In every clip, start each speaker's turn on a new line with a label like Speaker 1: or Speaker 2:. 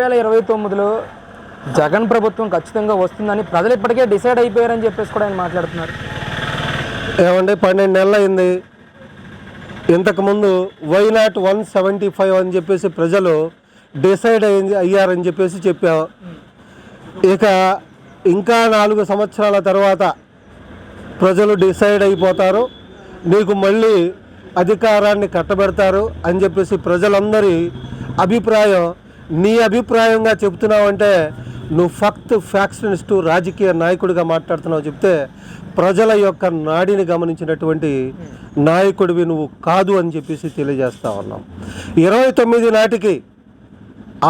Speaker 1: 2029లో జగన్ ప్రభుత్వం ఖచ్చితంగా వస్తుందని ప్రజలు ఇప్పటికే డిసైడ్ అయిపోయారని చెప్పేసి కూడా ఆయన మాట్లాడుతున్నారు.
Speaker 2: ఏమండి 12 నెలలు అయింది. ఇంతకుముందు వైనాట్ 175 అని చెప్పేసి ప్రజలు డిసైడ్ అయ్యారని చెప్పేసి చెప్పాం. ఇక ఇంకా 4 సంవత్సరాల తర్వాత ప్రజలు డిసైడ్ అయిపోతారు, నీకు మళ్ళీ అధికారాన్ని కట్టబెడతారు అని చెప్పేసి ప్రజలందరి అభిప్రాయం. నీ అభిప్రాయంగా చెప్తున్నావంటే నువ్వు ఫ్యాక్షనిస్టు రాజకీయ నాయకుడిగా మాట్లాడుతున్నావు చెప్తే ప్రజల యొక్క నాడిని గమనించినటువంటి నాయకుడివి నువ్వు కాదు అని చెప్పేసి తెలియజేస్తా ఉన్నాం. 29 నాటికి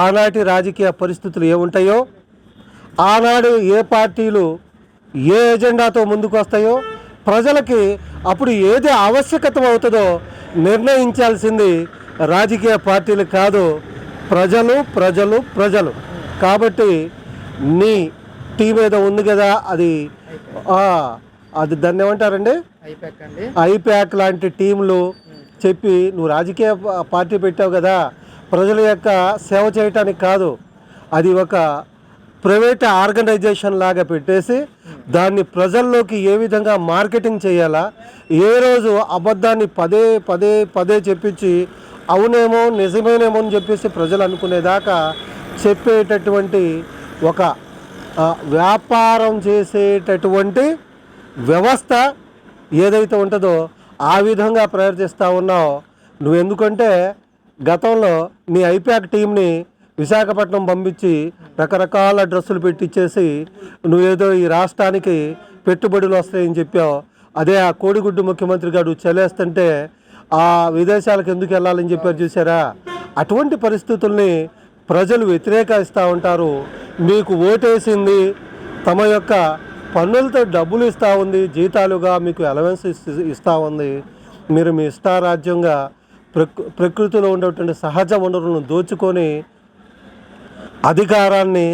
Speaker 2: ఆనాటి రాజకీయ పరిస్థితులు ఏముంటాయో, ఆనాడు ఏ పార్టీలు ఏ ఎజెండాతో ముందుకు వస్తాయో, ప్రజలకి అప్పుడు ఏది ఆవశ్యకత అవుతుందో నిర్ణయించాల్సింది రాజకీయ పార్టీలు కాదు, ప్రజలు ప్రజలు ప్రజలు. కాబట్టి నీ టీం ఏదో ఉంది కదా, అది దాన్ని ఏమంటారండి, ఐప్యాక్ లాంటి టీంలు చెప్పి నువ్వు రాజకీయ పార్టీ పెట్టావు కదా, ప్రజల యొక్క సేవ చేయటానికి కాదు, అది ఒక ప్రైవేట్ ఆర్గనైజేషన్ లాగా పెట్టేసి దాన్ని ప్రజల్లోకి ఏ విధంగా మార్కెటింగ్ చేయాలా, ఏ రోజు అబద్ధాన్ని పదే పదే పదే చెప్పించి అవునేమో నిజమేనేమో అని చెప్పేసి ప్రజలు అనుకునేదాకా చెప్పేటటువంటి ఒక వ్యాపారం చేసేటటువంటి వ్యవస్థ ఏదైతే ఉంటుందో ఆ విధంగా ప్రయత్నిస్తూ ఉన్నావు నువ్వు. ఎందుకంటే గతంలో నీ ఐప్యాక్ టీంని విశాఖపట్నం పంపించి రకరకాల డ్రెస్సులు పెట్టించేసి నువ్వేదో ఈ రాష్ట్రానికి పెట్టుబడులు వస్తాయని చెప్పావు. అదే ఆ కోడిగుడ్డు ముఖ్యమంత్రి గారు చలేస్తుంటే ఆ విదేశాలకు ఎందుకు వెళ్ళాలని చెప్పారు చూసారా. అటువంటి పరిస్థితుల్ని ప్రజలు వ్యతిరేకిస్తూ ఉంటారు. మీకు ఓటేసింది తమ యొక్క పన్నులతో డబ్బులు ఇస్తూ ఉంది, జీతాలుగా మీకు అలవెన్స్ ఇస్తూ ఉంది. మీరు మీ ఇష్టారాజ్యంగా ప్రకృతిలో ఉండేటువంటి సహజ వనరులను దోచుకొని అధికారాన్ని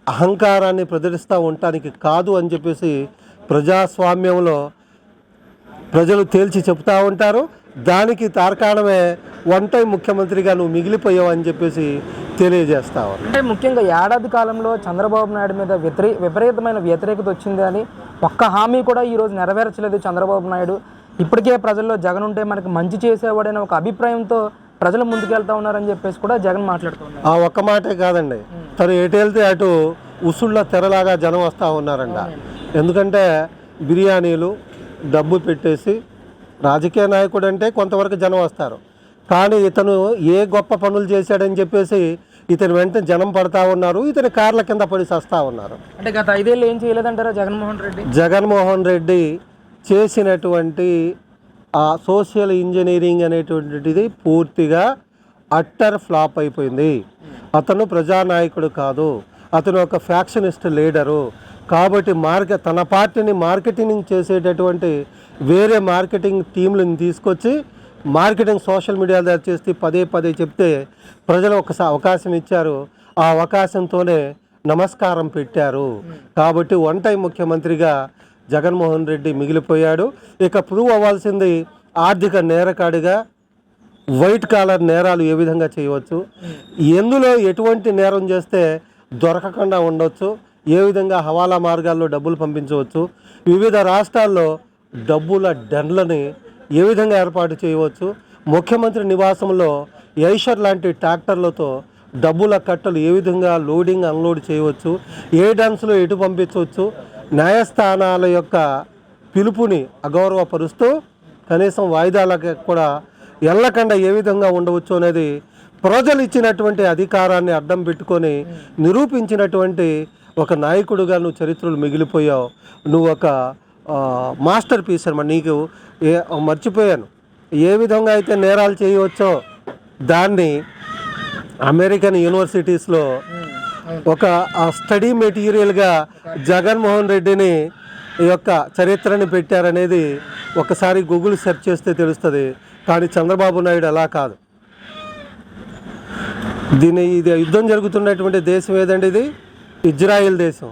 Speaker 2: అహంకారాన్ని ప్రదర్శిస్తూ ఉండటానికి కాదు అని చెప్పేసి ప్రజాస్వామ్యంలో ప్రజలు తేల్చి చెప్తూ ఉంటారు. దానికి తార్కాణమే వన్ టైం ముఖ్యమంత్రిగా నువ్వు మిగిలిపోయావు అని చెప్పేసి తెలియజేస్తావు.
Speaker 1: అంటే ముఖ్యంగా ఏడాది కాలంలో చంద్రబాబు నాయుడు మీద విపరీతమైన వ్యతిరేకత వచ్చింది అని ఒక్క హామీ కూడా ఈరోజు నెరవేర్చలేదు చంద్రబాబు నాయుడు. ఇప్పటికే ప్రజల్లో జగన్ ఉంటే మనకి మంచి చేసేవాడైన ఒక అభిప్రాయంతో ప్రజలు ముందుకెళ్తా ఉన్నారని చెప్పేసి కూడా జగన్ మాట్లాడుతున్నారు.
Speaker 2: ఆ ఒక్క మాటే కాదండి, తను ఎటు వెళ్తే అటు ఉసుళ్ళ తెరలాగా జనం వస్తూ ఉన్నారంట. ఎందుకంటే బిర్యానీలు డబ్బు పెట్టేసి రాజకీయ నాయకుడు అంటే కొంతవరకు జనం వస్తారు, కానీ ఇతను ఏ గొప్ప పనులు చేశాడని చెప్పేసి ఇతను వెంటనే జనం పడతా ఉన్నారు, ఇతని కార్ల కింద పడి సస్తా ఉన్నారు.
Speaker 1: అంటే గత 5 ఏళ్ళు ఏం చేయలేదంటారా
Speaker 2: జగన్మోహన్ రెడ్డి చేసినటువంటి ఆ సోషల్ ఇంజనీరింగ్ అనేటువంటిది పూర్తిగా అట్టర్ ఫ్లాప్ అయిపోయింది. అతను ప్రజానాయకుడు కాదు, అతను ఒక ఫ్యాక్షనిస్ట్ లీడరు. కాబట్టి తన పార్టీని మార్కెటింగ్ చేసేటటువంటి వేరే మార్కెటింగ్ టీంలను తీసుకొచ్చి మార్కెటింగ్ సోషల్ మీడియా ద్వారా చేస్తే పదే పదే చెప్తే ప్రజలు అవకాశం ఇచ్చారు, ఆ అవకాశంతోనే నమస్కారం పెట్టారు. కాబట్టి వన్ టైం ముఖ్యమంత్రిగా జగన్మోహన్ రెడ్డి మిగిలిపోయాడు. ఇక ప్రూవ్ అవ్వాల్సింది ఆర్థిక నేరకాడిగా వైట్ కాలర్ నేరాలు ఏ విధంగా చేయవచ్చు, ఎందులో ఎటువంటి నేరం చేస్తే దొరకకుండా ఉండవచ్చు, ఏ విధంగా హవాలా మార్గాల్లో డబ్బులు పంపించవచ్చు, వివిధ రాష్ట్రాల్లో డబ్బుల డెన్లని ఏ విధంగా ఏర్పాటు చేయవచ్చు, ముఖ్యమంత్రి నివాసంలో ఐషర్ లాంటి ట్రాక్టర్లతో డబ్బుల కట్టలు ఏ విధంగా లోడింగ్ అన్లోడ్ చేయవచ్చు, ఏ డన్స్లో ఎటు పంపించవచ్చు, న్యాయస్థానాల యొక్క పిలుపుని అగౌరవపరుస్తూ కనీసం వాయిదాలకు కూడా వెళ్ళకుండా ఏ విధంగా ఉండవచ్చు అనేది ప్రజలు ఇచ్చినటువంటి అధికారాన్ని అడ్డం పెట్టుకొని నిరూపించినటువంటి ఒక నాయకుడుగా నువ్వు చరిత్రలు మిగిలిపోయావు. నువ్వు ఒక మాస్టర్ పీస్ అన్నమాట. నీకు మర్చిపోయాను, ఏ విధంగా అయితే నేరాలు చేయవచ్చో దాన్ని అమెరికన్ యూనివర్సిటీస్లో ఒక స్టడీ మెటీరియల్గా జగన్మోహన్ రెడ్డిని యొక్క చరిత్రని పెట్టారనేది ఒకసారి గూగుల్ సెర్చ్ చేస్తే తెలుస్తుంది. కానీ చంద్రబాబు నాయుడు అలా కాదు. ఇది యుద్ధం జరుగుతున్నటువంటి దేశం ఏదండి, ఇది ఇజ్రాయిల్ దేశం.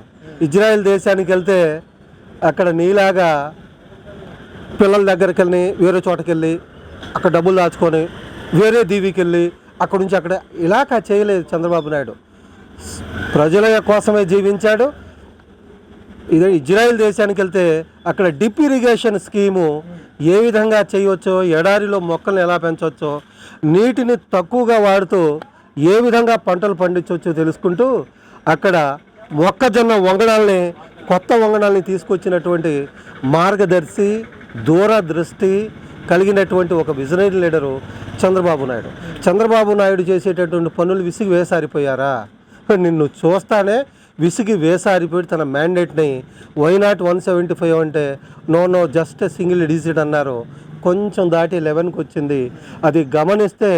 Speaker 2: ఇజ్రాయిల్ దేశానికి వెళ్తే అక్కడ నీలాగా పిల్లల దగ్గరికి వెళ్ళి వేరే చోటకి వెళ్ళి అక్కడ డబ్బులు దాచుకొని వేరే దీవికి వెళ్ళి అక్కడ నుంచి అక్కడ ఇలాగా చేయలేదు చంద్రబాబు నాయుడు. ప్రజల కోసమే జీవించాడు. ఇదే ఇజ్రాయెల్ దేశానికి వెళ్తే అక్కడ డిప్ ఇరిగేషన్ స్కీము ఏ విధంగా చేయవచ్చో, ఎడారిలో మొక్కల్ని ఎలా పెంచవచ్చో, నీటిని తక్కువగా వాడుతూ ఏ విధంగా పంటలు పండించవచ్చో తెలుసుకుంటూ అక్కడ మొక్కజొన్న వంగడాల్ని, కొత్త వంగడాల్ని తీసుకొచ్చినటువంటి మార్గదర్శి, దూరదృష్టి కలిగినటువంటి ఒక విజనరీ లీడరు చంద్రబాబు నాయుడు. చంద్రబాబు నాయుడు చేసేటటువంటి పనులు విసిగి వేసారిపోయారా? నిన్ను చూస్తానే విసిగి వేసారిపోయి తన మ్యాండేట్ని వైనాట్ 175 అంటే నో జస్ట్ సింగిల్ డిజిట్ అన్నారు. కొంచెం దాటి 11కి వచ్చింది. అది గమనిస్తే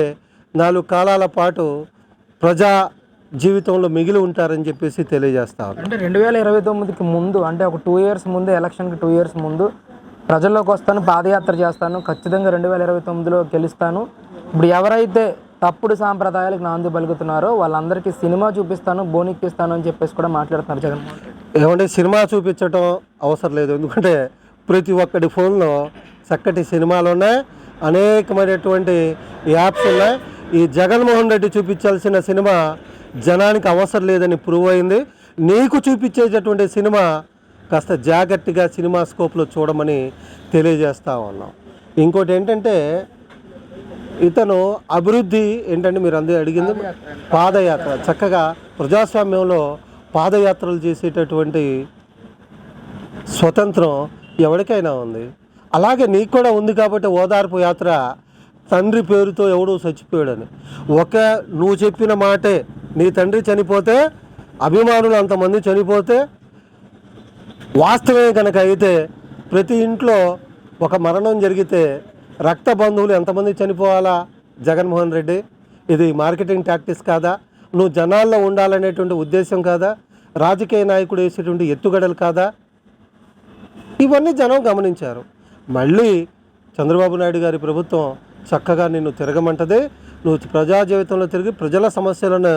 Speaker 2: 4 కాలాల పాటు ప్రజా జీవితంలో మిగిలి ఉంటారని చెప్పేసి తెలియజేస్తారు.
Speaker 1: అంటే 2029కి ముందు, అంటే ఒక 2 ఇయర్స్ ముందు, ఎలక్షన్కి 2 ఇయర్స్ ముందు ప్రజల్లోకి వస్తాను, పాదయాత్ర చేస్తాను, ఖచ్చితంగా 2029లో గెలుస్తాను, ఇప్పుడు ఎవరైతే తప్పుడు సాంప్రదాయాలకు నాంది పలుకుతున్నారో వాళ్ళందరికీ సినిమా చూపిస్తాను, బోనిక్కిస్తాను అని చెప్పేసి కూడా మాట్లాడుతున్నారు జగన్మోహన్ రెడ్డి.
Speaker 2: ఏమంటే సినిమా చూపించడం అవసరం లేదు, ఎందుకంటే ప్రతి ఒక్కటి ఫోన్లో చక్కటి సినిమాలు ఉన్నాయి, అనేకమైనటువంటి యాప్స్ ఉన్నాయి. ఈ జగన్మోహన్ రెడ్డి చూపించాల్సిన సినిమా జనానికి అవసరం లేదని ప్రూవ్ అయింది. నీకు చూపించేటటువంటి సినిమా కాస్త జాగ్రత్తగా సినిమా స్కోప్లో చూడమని తెలియజేస్తూ ఉన్నాం. ఇంకోటి ఏంటంటే ఇతను అభివృద్ధి ఏంటంటే మీరు అందరూ అడిగింది పాదయాత్ర. చక్కగా ప్రజాస్వామ్యంలో పాదయాత్రలు చేసేటటువంటి స్వతంత్రం ఎవరికైనా ఉంది. అలాగే నీకు కూడా ఉంది కాబట్టి ఓదార్పు యాత్ర తండ్రి పేరుతో ఎవడూ చచ్చిపోయాడని. నువ్వు చెప్పిన మాటే, నీ తండ్రి చనిపోతే, అభిమానులు అంతమంది చనిపోతే, వాస్తవమే కనుక అయితే ప్రతి ఇంట్లో ఒక మరణం జరిగితే రక్త బంధువులు ఎంతమంది చనిపోవాలా జగన్మోహన్ రెడ్డి? ఇది మార్కెటింగ్ టాక్టిక్స్ కాదా? నువ్వు జనాల్లో ఉండాలనేటువంటి ఉద్దేశం కాదా? రాజకీయ నాయకుడు వేసేటువంటి ఎత్తుగడలు కాదా? ఇవన్నీ జనం గమనించారు. మళ్ళీ చంద్రబాబు నాయుడు గారి ప్రభుత్వం చక్కగా నిన్ను తిరగమంటది. నువ్వు ప్రజా జీవితంలో తిరిగి ప్రజల సమస్యలను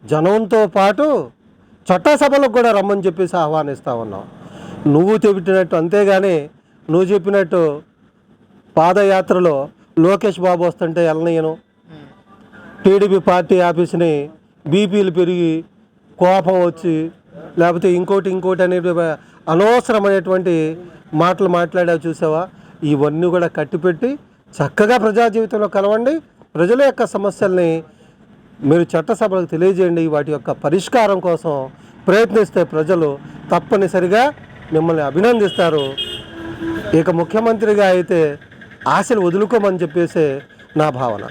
Speaker 2: జనంతో పాటు చట్టసభలకు కూడా రమ్మని చెప్పేసి ఆహ్వానిస్తూ ఉన్నావు. నువ్వు చెప్పినట్టు, అంతేగాని నువ్వు చెప్పినట్టు పాదయాత్రలో లోకేష్ బాబు వస్తుంటే వెళ్ళనీయను, టీడీపీ పార్టీ ఆఫీస్ని బీపీలు పెరిగి కోపం వచ్చి లేకపోతే ఇంకోటి అనే అనవసరమైనటువంటి మాటలు మాట్లాడావు చూసావా? ఇవన్నీ కూడా కట్టిపెట్టి చక్కగా ప్రజా జీవితంలో కలవండి. ప్రజల యొక్క సమస్యల్ని మీరు చట్టసభలకు తెలియజేయండి. వాటి యొక్క పరిష్కారం కోసం ప్రయత్నిస్తే ప్రజలు తప్పనిసరిగా మిమ్మల్ని అభినందిస్తారు. ఇక ముఖ్యమంత్రిగా అయితే ఆశలు వదులుకోమని చెప్పేసి నా భావన.